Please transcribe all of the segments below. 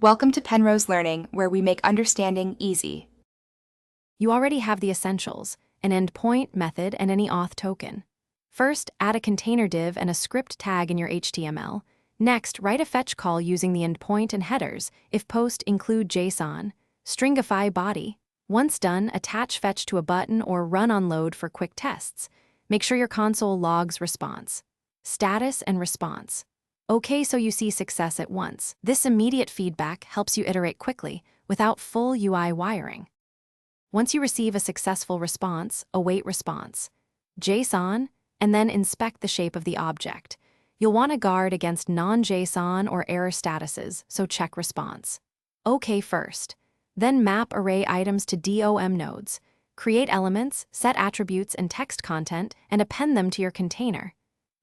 Welcome to Penrose Learning, where we make understanding easy. You already have the essentials, an endpoint, method, and any auth token. First, add a container div and a script tag in your HTML. Next, write a fetch call using the endpoint and headers. If post, include Json. Stringify body. Once done, attach fetch to a button or run on load for quick tests. Make sure your console logs response. Status and response. Okay, so you see success at once. This immediate feedback helps you iterate quickly without full UI wiring. Once you receive a successful response, await response. JSON, and then inspect the shape of the object. You'll want to guard against non-JSON or error statuses, so check response. OK first. Then map array items to DOM nodes. Create elements, set attributes and text content, and append them to your container.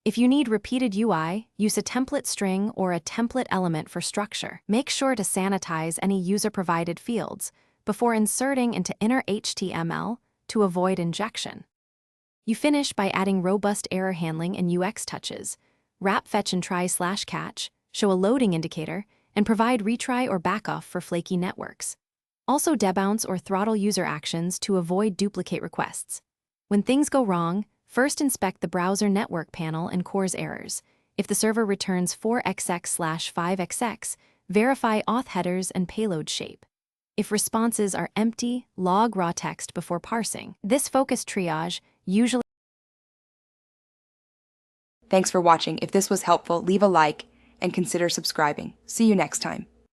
If you need repeated UI, use a template string or a template element for structure. Make sure to sanitize any user-provided fields before inserting into inner HTML to avoid injection. You finish by adding robust error handling and UX touches. Wrap fetch and try/catch, show a loading indicator, and provide retry or backoff for flaky networks. Also debounce or throttle user actions to avoid duplicate requests. When things go wrong, first inspect the browser network panel and CORS errors. If the server returns 4xx/5xx, verify auth headers and payload shape. If responses are empty, log raw text before parsing. This focus triage usually. Thanks for watching. If this was helpful, leave a like and consider subscribing. See you next time.